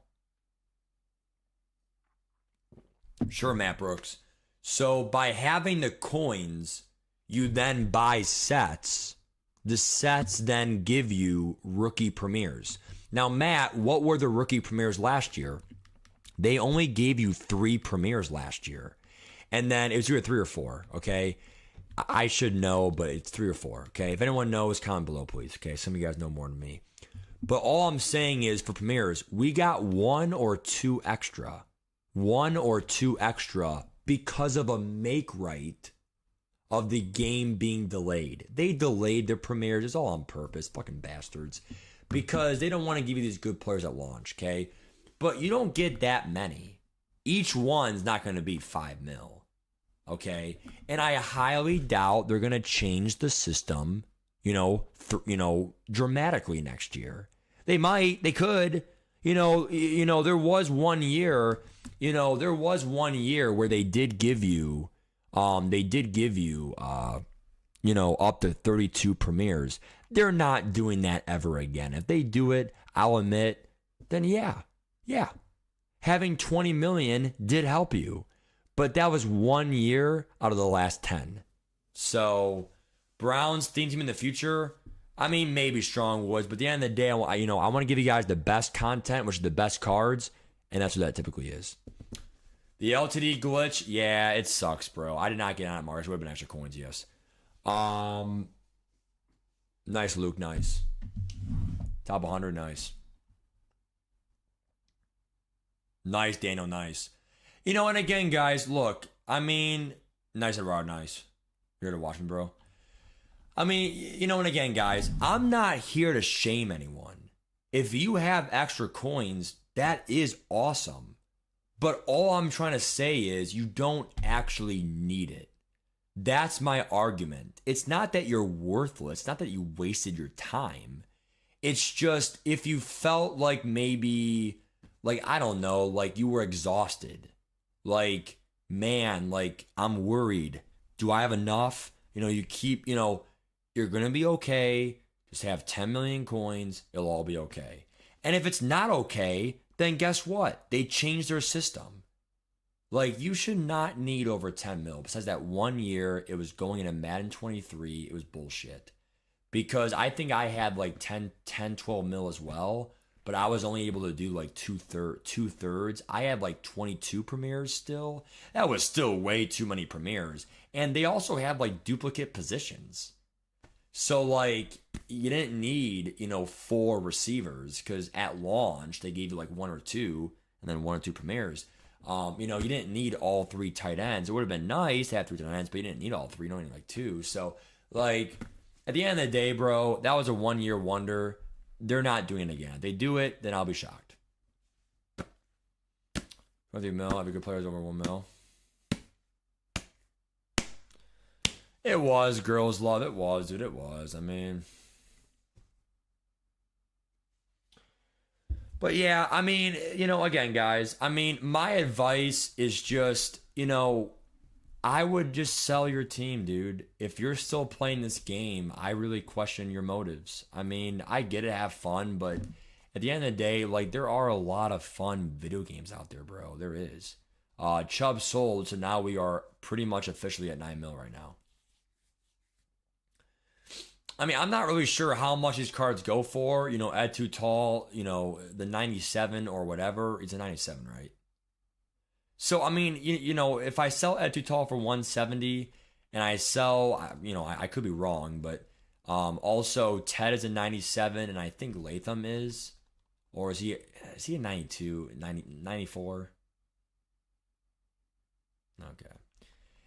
Sure, Matt Brooks. So by having the coins, you then buy sets. The sets then give you rookie premieres. Now, Matt, what were the rookie premieres last year? They only gave you 3 premieres last year. And then it was either 3 or 4, okay? I should know, but it's 3 or 4, okay? If anyone knows, comment below, please, okay? Some of you guys know more than me. But all I'm saying is, for premieres, we got 1 or 2 extra. 1 or 2 extra because of a make right of the game being delayed. They delayed their premieres. It's all on purpose, fucking bastards. Because they don't want to give you these good players at launch, okay? But you don't get that many. Each one's not going to be 5 mil. Okay, and I highly doubt they're gonna change the system, dramatically next year. They might, they could, there was one year, where they did give you, up to 32 premieres. They're not doing that ever again. If they do it, I'll admit, then yeah, having 20 million did help you. But that was 1 year out of the last 10. So, Browns theme team in the future. I mean, maybe Strong Woods, but at the end of the day, I want to give you guys the best content, which is the best cards, and that's what that typically is. The LTD glitch, yeah, it sucks, bro. I did not get on it, Marcus. It would have been extra coins, yes. Nice, Luke, nice. Top 100, nice. Nice, Daniel, nice. And again, guys, look, I mean, nice, Rod, nice. You're here to watch me, bro. I mean, and again, guys, I'm not here to shame anyone. If you have extra coins, that is awesome. But all I'm trying to say is you don't actually need it. That's my argument. It's not that you're worthless. It's not that you wasted your time. It's just if you felt like maybe, I don't know, like you were exhausted. Like, man, like I'm worried. Do I have enough? You keep, you're going to be okay. Just have 10 million coins. It'll all be okay. And if it's not okay, then guess what? They changed their system. Like, you should not need over 10 mil. Besides that 1 year, it was going into Madden 23. It was bullshit. Because I think I had like 10, 12 mil as well. But I was only able to do like two-thirds. I had like 22 premieres still. That was still way too many premieres. And they also have like duplicate positions. So like you didn't need, 4 receivers because at launch they gave you like 1 or 2 and then 1 or 2 premieres. You didn't need all 3 tight ends. It would have been nice to have 3 tight ends, but you didn't need all 3. You only need like 2. So like at the end of the day, bro, that was a 1-year wonder. They're not doing it again. If they do it, then I'll be shocked. 20 mil, every good player's over 1 mil. It was girls' love. It was, dude. It was. I mean, but yeah, I mean, again, guys. I mean, my advice is just, I would just sell your team, dude. If you're still playing this game, I really question your motives. I mean, I get it, have fun, but at the end of the day, like, there are a lot of fun video games out there, bro. There is. Chubb sold, so now we are pretty much officially at 9 mil right now. I mean, I'm not really sure how much these cards go for. Ed Too Tall, the 97 or whatever. It's a 97, right? So, I mean, if I sell Ed Too Tall for 170 and I sell, I could be wrong, but also Ted is a 97 and I think Latham is. Or is he a 92, 94? Okay.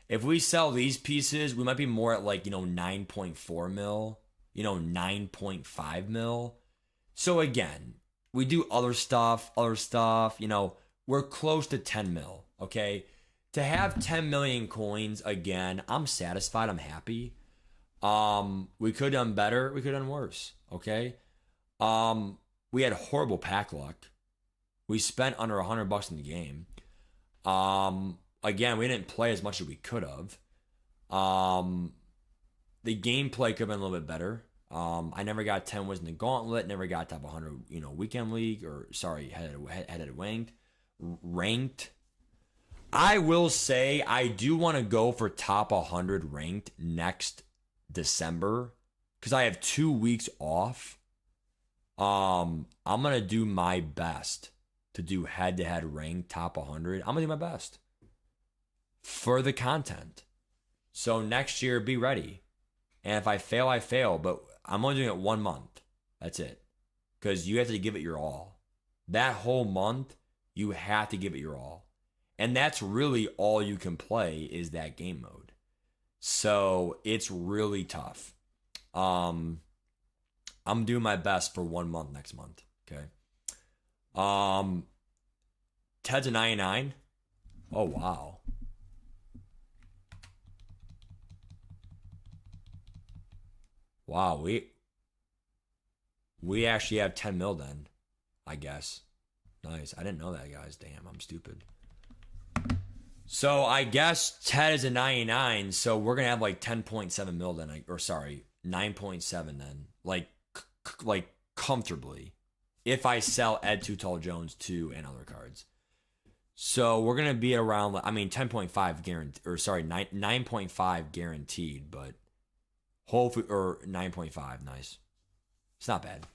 If we sell these pieces, we might be more at like, 9.4 mil, 9.5 mil. So again, we do other stuff, we're close to 10 mil, okay? To have 10 million coins, again, I'm satisfied, I'm happy. We could have done better, we could have done worse, okay? We had horrible pack luck. We spent under $100 in the game. Again, we didn't play as much as we could have. The gameplay could have been a little bit better. I never got 10 wins in the gauntlet. Never got top 100, weekend league headed ranked. I will say I do want to go for top 100 ranked next December because I have 2 weeks off. I'm gonna do my best to do head-to-head ranked top 100. I'm gonna do my best for the content. So next year, be ready. And if I fail, I fail. But I'm only doing it 1 month. That's it. Because you have to give it your all. That whole month, you have to give it your all. And that's really all you can play is that game mode. So it's really tough. I'm doing my best for 1 month next month. Okay. Ted's a 99. Oh, wow. Wow, we actually have 10 mil then, I guess. Nice. I didn't know that, guys. Damn, I'm stupid. So I guess Ted is a 99, so we're going to have like 10.7 mil then, 9.7 then. Like comfortably. If I sell Ed Too Tall Jones 2 and other cards. So we're going to be around, 10.5 guaranteed, 9.5 guaranteed, but Hopefully, or 9.5. Nice. It's not bad.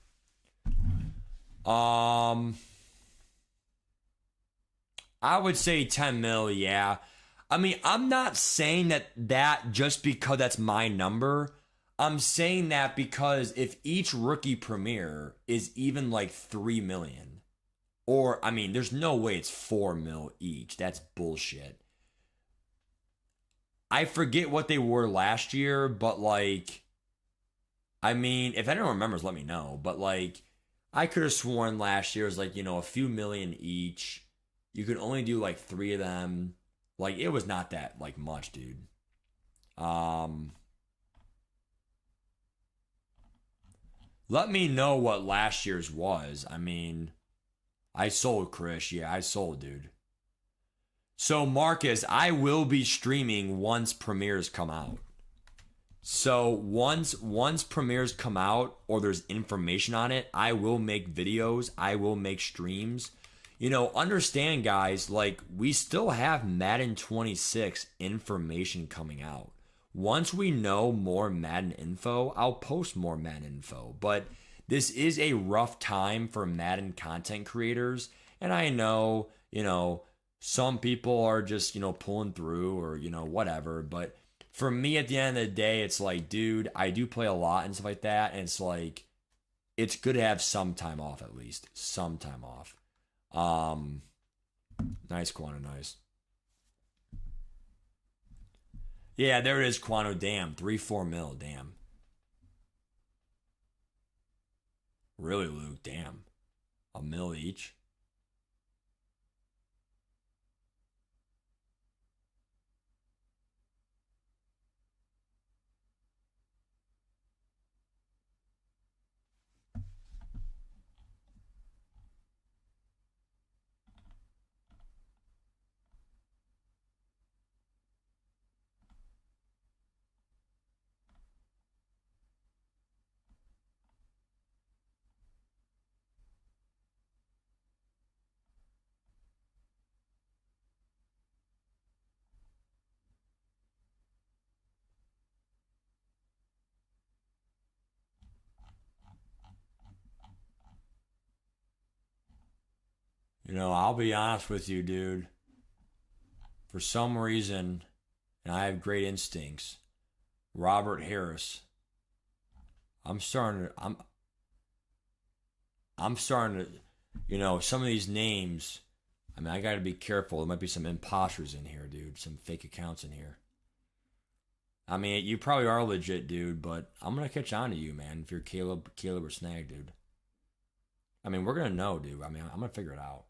I would say 10 mil, yeah. I mean, I'm not saying that just because that's my number. I'm saying that because if each rookie premier is even like 3 million, or I mean, there's no way it's 4 mil each. That's bullshit. I forget what they were last year, but like, I mean, if anyone remembers, let me know. But like, I could have sworn last year was like, a few million each. You could only do like 3 of them. Like, it was not that like much, dude. Let me know what last year's was. I mean, I sold Chris. Yeah, I sold, dude. So Marcus, I will be streaming once premieres come out. So once premieres come out or there's information on it, I will make videos, I will make streams. Understand guys, like we still have Madden 26 information coming out. Once we know more Madden info, I'll post more Madden info. But this is a rough time for Madden content creators, and I know, some people are just, pulling through or, whatever. But for me, at the end of the day, it's like, dude, I do play a lot and stuff like that. And it's like, it's good to have some time off at least. Some time off. Nice, Quano, nice. Yeah, there it is, Quano. Damn, 3-4 mil. Damn. Really, Luke? Damn. A mil each? I'll be honest with you, dude. For some reason, and I have great instincts, Robert Harris. I'm starting to. I'm starting to. Some of these names. I mean, I got to be careful. There might be some imposters in here, dude. Some fake accounts in here. I mean, you probably are legit, dude. But I'm gonna catch on to you, man. If you're Caleb or Snag, dude. I mean, we're gonna know, dude. I mean, I'm gonna figure it out.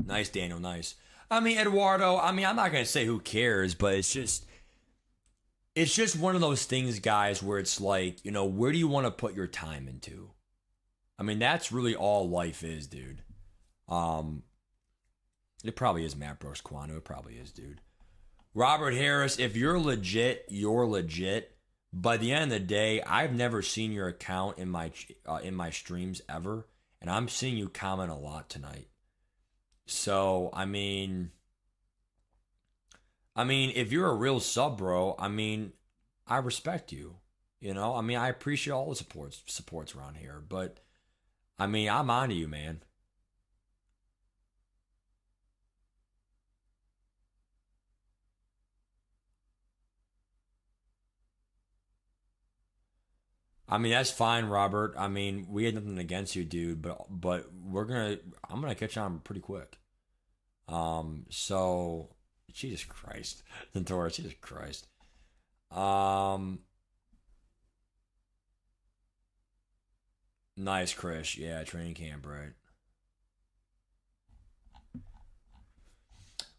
Nice, Daniel. Nice. I mean, Eduardo. I mean, I'm not gonna say who cares, but it's just one of those things, guys, where it's like, where do you want to put your time into? I mean, that's really all life is, dude. Um, it probably is Matt Brooks Quano. It probably is, dude. Robert Harris, if you're legit, you're legit. By the end of the day, I've never seen your account in my streams ever, and I'm seeing you comment a lot tonight. So, I mean, if you're a real sub, bro, I mean, I respect you. I mean, I appreciate all the supports around here, but I mean, I'm on to you, man. I mean, that's fine, Robert. I mean, we had nothing against you, dude, but I'm gonna catch on pretty quick. So Jesus Christ, Centaurus, Jesus Christ. Um, nice, Chris. Yeah, training camp, right?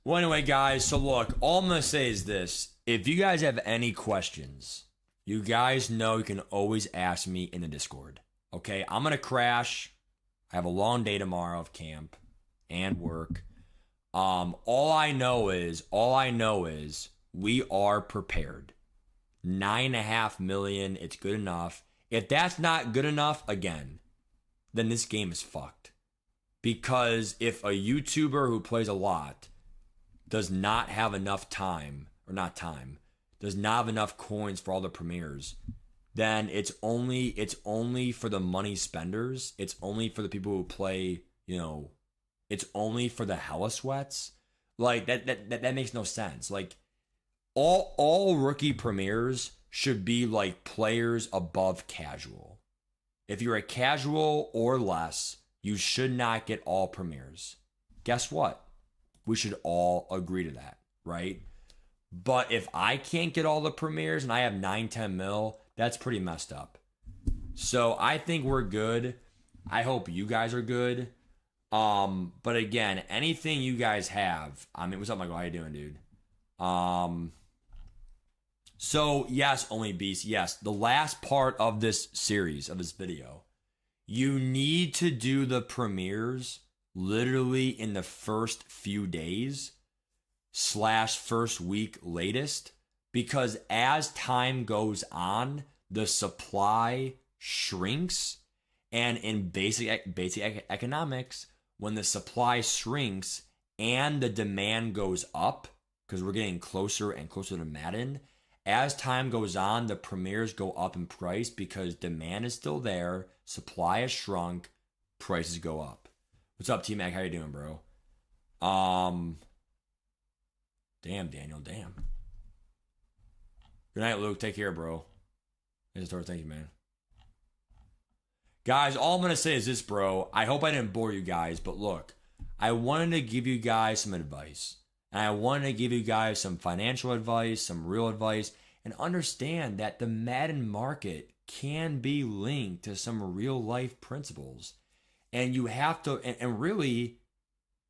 Well, anyway, guys. So look, all I'm gonna say is this: if you guys have any questions, you guys know you can always ask me in the Discord. Okay, I'm gonna crash. I have a long day tomorrow of camp and work. All I know is we are prepared. 9.5 million, it's good enough. If that's not good enough, again, then this game is fucked. Because if a YouTuber who plays a lot does not have enough time, or not time, does not have enough coins for all the premieres, then it's only for the money spenders. It's only for the people who play, it's only for the hella sweats. Like that makes no sense. Like all rookie premieres should be like players above casual. If you're a casual or less, you should not get all premieres. Guess what? We should all agree to that, right? But if I can't get all the premieres and I have 9-10 mil, that's pretty messed up. So I think we're good. I hope you guys are good. But again, anything you guys have, I mean, what's up, Michael? How you doing, dude? So yes, only beast. Yes, the last part of this series, of this video, you need to do the premieres literally in the first few days / first week latest, because as time goes on, the supply shrinks, and in basic economics, when the supply shrinks and the demand goes up, because we're getting closer and closer to Madden, as time goes on, the premieres go up in price because demand is still there, supply has shrunk, prices go up. What's up, T-Mac? How you doing, bro? Damn, Daniel, damn. Good night, Luke. Take care, bro. Thank you, man. Guys, all I'm going to say is this, bro. I hope I didn't bore you guys, but look, I wanted to give you guys some advice. And I wanted to give you guys some financial advice, some real advice, and understand that the Madden market can be linked to some real life principles. And you have to, and really,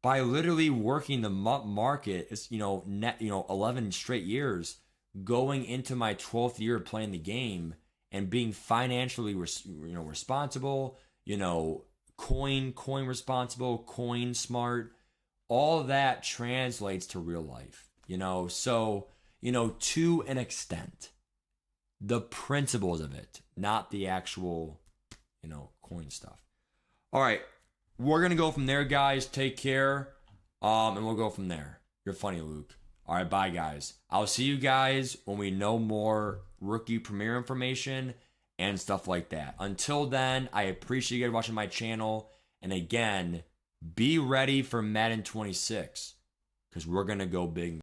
by literally working the MUT market, it's, 11 straight years, going into my 12th year of playing the game and being financially, responsible, coin responsible, coin smart, all that translates to real life, So, to an extent, the principles of it, not the actual, coin stuff. All right, we're going to go from there, guys. Take care, and we'll go from there. You're funny, Luke. All right, bye, guys. I'll see you guys when we know more rookie premiere information and stuff like that. Until then, I appreciate you guys watching my channel. And again, be ready for Madden 26 because we're going to go big.